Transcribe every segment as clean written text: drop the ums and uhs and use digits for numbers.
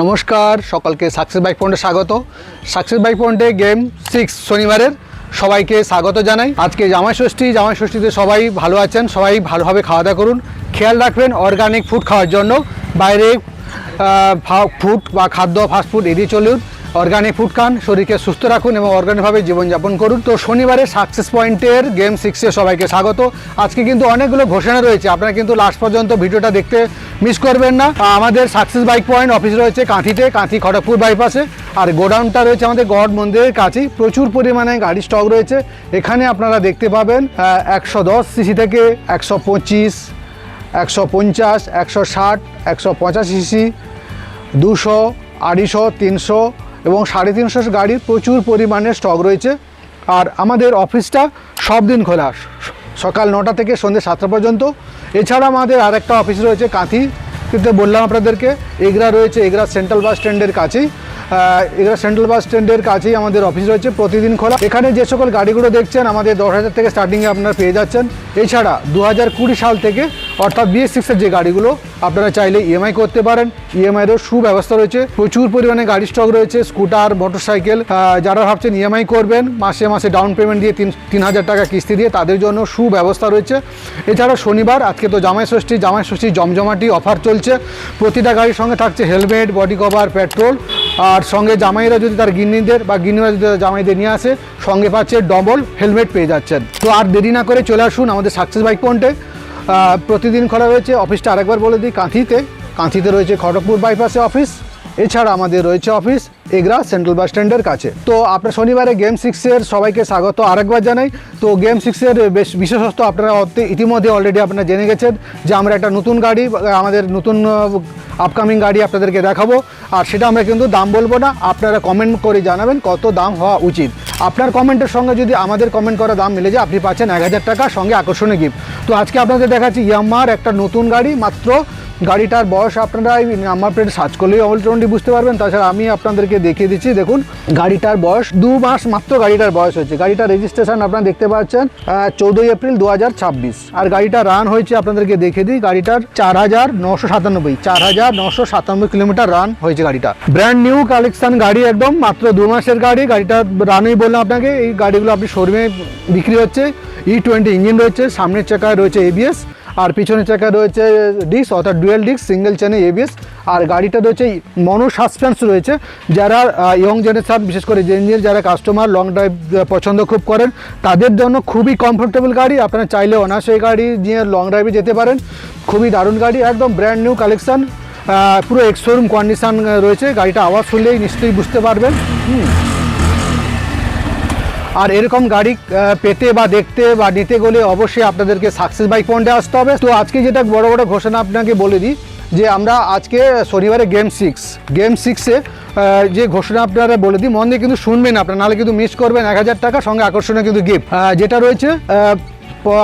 নমস্কার সকলকে success bike পয়েন্টে স্বাগত। সাকসেস বাইক পয়েন্টে গেম 6 শনিবারের সবাইকে স্বাগত জানাই। আজকে জামাই ষষ্ঠীতে সবাই ভালো আছেন, সবাই ভালোভাবে খাওয়া দাওয়া করুন, খেয়াল রাখবেন অর্গানিক ফুড খাওয়ার জন্য। বাইরে ফুড বা খাদ্য ফাস্টফুড এড়িয়ে চলুন, অর্গানিক ফুড খান, শরীরকে সুস্থ রাখুন এবং অর্গানিকভাবে জীবনযাপন করুন। তো শনিবারে সাকসেস পয়েন্টের গেম 6-এ সবাইকে স্বাগত। আজকে কিন্তু অনেকগুলো ঘোষণা রয়েছে, আপনারা কিন্তু লাস্ট পর্যন্ত ভিডিওটা দেখতে মিস করবেন না। আমাদের সাকসেস বাইক পয়েন্ট অফিস রয়েছে কাঁথি খড়গপুর বাইপাসে, আর গোডাউনটা রয়েছে আমাদের গড মন্দিরের কাছেই। প্রচুর পরিমাণে গাড়ি স্টক রয়েছে। এখানে আপনারা দেখতে পাবেন 110 সিসি থেকে 125, 150, 160, 185 সিসি, 200, 250, 300 এবং 350 গাড়ির প্রচুর পরিমাণে স্টক রয়েছে। আর আমাদের অফিসটা সব দিন খোলা, সকাল 9টা থেকে সন্ধ্যে 7টা পর্যন্ত। এছাড়া আমাদের আরেকটা অফিস রয়েছে কাঁথিতে, বললাম আপনাদেরকে। এগরা রয়েছে, এগরা সেন্ট্রাল বাস স্ট্যান্ডের কাছেই। এগরা সেন্ট্রাল বাস স্ট্যান্ডের কাছেই আমাদের অফিস রয়েছে, প্রতিদিন খোলা। এখানে যে সকল গাড়িগুলো দেখছেন আমাদের 10,000 থেকে স্টার্টিংয়ে আপনারা পেয়ে যাচ্ছেন। এছাড়া 2020 সাল থেকে অর্থাৎ BS6-এর যে গাড়িগুলো আপনারা চাইলে ইএমআই করতে পারেন, ইএমআইয়েরও সুব্যবস্থা রয়েছে। প্রচুর পরিমাণে গাড়ি স্টক রয়েছে, স্কুটার, মোটরসাইকেল। যারা ভাবছেন ইএমআই করবেন, মাসে মাসে ডাউন পেমেন্ট দিয়ে 3,000 টাকা কিস্তি দিয়ে, তাদের জন্য সুব্যবস্থা রয়েছে। এছাড়া শনিবার, আজকে তো জামাই ষষ্ঠী জমজমাটি অফার চলছে। প্রতিটা গাড়ির সঙ্গে থাকছে হেলমেট, বডি কভার, পেট্রোল। আর সঙ্গে জামাইরা যদি তার গিন্নিদের বা গিন্নিরা যদি জামাইদের নিয়ে আসে, সঙ্গে পাচ্ছে ডবল হেলমেট পেয়ে যাচ্ছেন। তো আর দেরি না করে চলে আসুন আমাদের সাকসেস বাইক পয়েন্টে। প্রতিদিন খোলা রয়েছে। অফিসটা আরেকবার বলে দিই, কাঁথিতে রয়েছে খড়গপুর বাইপাসে অফিস। এছাড়া আমাদের রয়েছে অফিস এগরা সেন্ট্রাল বাস স্ট্যান্ডের কাছে। তো আপনার শনিবারে গেম 6-এর সবাইকে স্বাগত আরেকবার জানাই। তো গেম 6-এর বিশেষত্ব আপনারা ইতিমধ্যে অলরেডি আপনারা জেনে গেছেন যে আমরা একটা নতুন গাড়ি, আমাদের নতুন আপকামিং গাড়ি আপনাদেরকে দেখাবো। আর সেটা আমরা কিন্তু দাম বলবো না, আপনারা কমেন্ট করে জানাবেন কত দাম হওয়া উচিত। আপনার কমেন্টের সঙ্গে যদি আমাদের কমেন্ট করা দাম মিলে যায়, আপনি পাচ্ছেন 1,000 টাকা সঙ্গে আকর্ষণীয় গিফট। তো আজকে আপনাদের দেখাচ্ছি ইয়ামাহার একটা নতুন গাড়ি। মাত্র গাড়িটার বয়স আপনারা এই নাম্বার প্লেট সার্চ করলেই অলরেডি বুঝতে পারবেন। তাছাড়া আমি আপনাদেরকে দেখিয়ে দিচ্ছি, দেখুন গাড়িটার বয়স 2 মাস মাত্র গাড়িটার বয়স হয়েছে। গাড়িটার রেজিস্ট্রেশন আপনারা দেখতে পাচ্ছেন 14 এপ্রিল 2026। আর গাড়িটা রান হয়েছে আপনাদেরকে দেখিয়ে দিই, গাড়িটার 4,997 কিলোমিটার রান হয়েছে। গাড়িটা ব্র্যান্ড নিউ কালেকশন গাড়ি, একদম মাত্র 2 মাসের গাড়ি। গাড়িটা রানই বললাম আপনাকে। এই গাড়িগুলো আপনি শোরুমে বিক্রি হচ্ছে। E20 ইঞ্জিন রয়েছে, সামনের চাকায় রয়েছে ABS, আর পিছনের চাকায় রয়েছে ডিস্ক অর্থাৎ ডুয়েল ডিস্ক, সিঙ্গেল চেনে ABS। আর গাড়িটা রয়েছে মনো সাসপেন্স রয়েছে। যারা ইয়ং জেনারেশন, বিশেষ করে জেনজির যারা কাস্টমার লং ড্রাইভ পছন্দ খুব করেন, তাদের জন্য খুবই কমফোর্টেবল গাড়ি। আপনারা চাইলে অনায়াসে গাড়ি নিয়ে লং ড্রাইভে যেতে পারেন। খুবই দারুণ গাড়ি, একদম ব্র্যান্ড নিউ কালেকশন, পুরো এক্স শোরুম কন্ডিশন রয়েছে। গাড়িটা আওয়াজ শুনলেই নিশ্চয়ই বুঝতে পারবেন। আর এরকম গাড়ি পেতে বা দেখতে বা নিতে গেলে অবশ্যই আপনাদেরকে সাকসেস বাইক পয়েন্টে আসতে হবে। তো আজকে যেটা বড় ঘোষণা আপনাকে বলে দিই, যে আমরা আজকে শনিবারে গেম 6-এ যে ঘোষণা আপনারা বলে দিই, মন দিয়ে কিন্তু শুনবেন আপনারা, নাহলে কিন্তু মিস করবেন 1,000 টাকা সঙ্গে আকর্ষণীয় কিন্তু গিফট যেটা রয়েছে।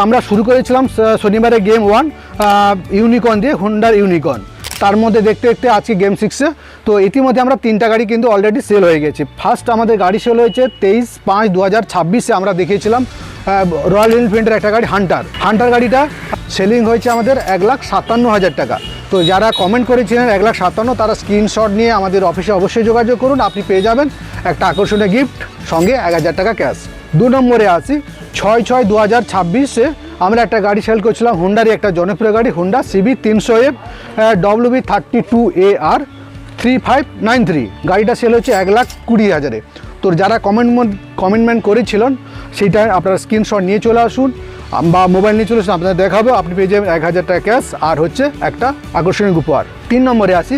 আমরা শুরু করেছিলাম শনিবারে গেম 1 ইউনিকর্ন দিয়ে, হুন্ডার ইউনিকর্ন। তার মধ্যে দেখতে আজকে গেম 6-এ তো ইতিমধ্যে আমরা 3টা গাড়ি কিন্তু অলরেডি সেল হয়ে গেছে। ফার্স্ট আমাদের গাড়ি সেল হয়েছে 23/5/2026-এ আমরা দেখিয়েছিলাম রয়্যাল এনফিল্ডের একটা গাড়ি হান্টার গাড়িটা সেলিং হয়েছে আমাদের 1,57,000 টাকা। তো যারা কমেন্ট করেছিলেন 1,57,000, তারা স্ক্রিনশট নিয়ে আমাদের অফিসে অবশ্যই যোগাযোগ করুন, আপনি পেয়ে যাবেন একটা আকর্ষণীয় গিফট সঙ্গে 1,000 টাকা ক্যাশ। 2 নম্বরে আসি, 6/6/2026-এ আমরা একটা গাড়ি সেল করছিলাম, হুন্ডারই একটা জনপ্রিয় গাড়ি, হুন্ডা CB 300F WB32AR 3593। গাড়িটা সেল হচ্ছে 1,20,000-এ। তো যারা কমেন্টমেন্ট করেছিলেন সেইটা আপনারা স্ক্রিনশট নিয়ে চলে আসুন বা মোবাইল নিয়ে চলে আসুন, আপনাদের দেখাবো, আপনি পেয়ে যাবেন 1,000 টাকা ক্যাশ আর হচ্ছে একটা আকর্ষণীয় উপহার। 3 নম্বরে আসি,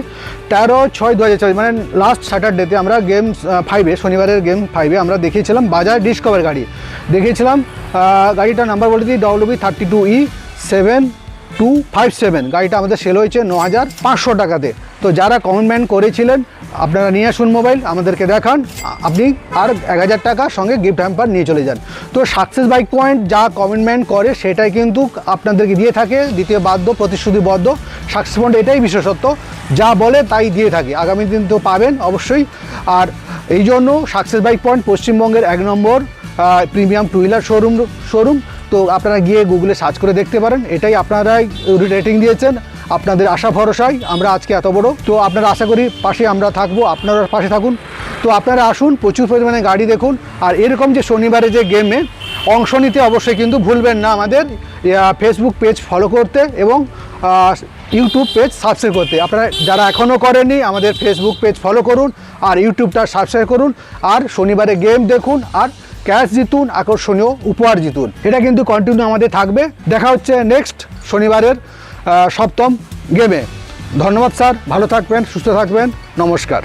13/6/2024 মানে লাস্ট স্যাটারডেতে আমরা গেম 5-এ, শনিবারের গেম 5-এ আমরা দেখিয়েছিলাম বাজাজ ডিসকভার গাড়ি দেখিয়েছিলাম। গাড়িটার নাম্বার বলে দিই WB32E 7257। গাড়িটা আমাদের সেল হয়েছে 9,500 টাকাতে। তো যারা কমেন্টমেন্ট করেছিলেন আপনারা নিয়ে আসুন মোবাইল, আমাদেরকে দেখান, আপনি আর 1,000 টাকা সঙ্গে গিফট হ্যাম্পার নিয়ে চলে যান। তো সাকসেস বাইক পয়েন্ট যা কমেন্টমেন্ট করে সেটাই কিন্তু আপনাদেরকে দিয়ে থাকে, দিতে বাধ্য, প্রতিশ্রুতিবদ্ধ। সাকসেস পয়েন্ট এটাই বিশেষত্ব, যা বলে তাই দিয়ে থাকে। আগামী দিন তো পাবেন অবশ্যই। আর এই জন্য সাকসেস বাইক পয়েন্ট পশ্চিমবঙ্গের 1 নম্বর প্রিমিয়াম টু হুইলার শোরুম। তো আপনারা গিয়ে গুগলে সার্চ করে দেখতে পারেন, এটাই আপনারাই রেটিং দিয়েছেন। আপনাদের আশা ভরসায় আমরা আজকে এত বড়। তো আপনারা আশা করি পাশে আমরা থাকবো, আপনারা পাশে থাকুন। তো আপনারা আসুন, প্রচুর পরিমাণে গাড়ি দেখুন। আর এরকম যে শনিবারে যে গেমে অংশ নিতে অবশ্যই কিন্তু ভুলবেন না আমাদের ফেসবুক পেজ ফলো করতে এবং ইউটিউব পেজ সাবস্ক্রাইব করতে। আপনারা যারা এখনও করেননি আমাদের ফেসবুক পেজ ফলো করুন আর ইউটিউবটা সাবস্ক্রাইব করুন। আর শনিবারে গেম দেখুন আর ক্যাশ জিতুন, আকর্ষণীয় উপহার জিতুন। এটা কিন্তু কন্টিনিউ আমাদের থাকবে। দেখা হচ্ছে নেক্সট শনিবারের 7ম গেমে। ধন্যবাদ স্যার, ভালো থাকবেন, সুস্থ থাকবেন, নমস্কার।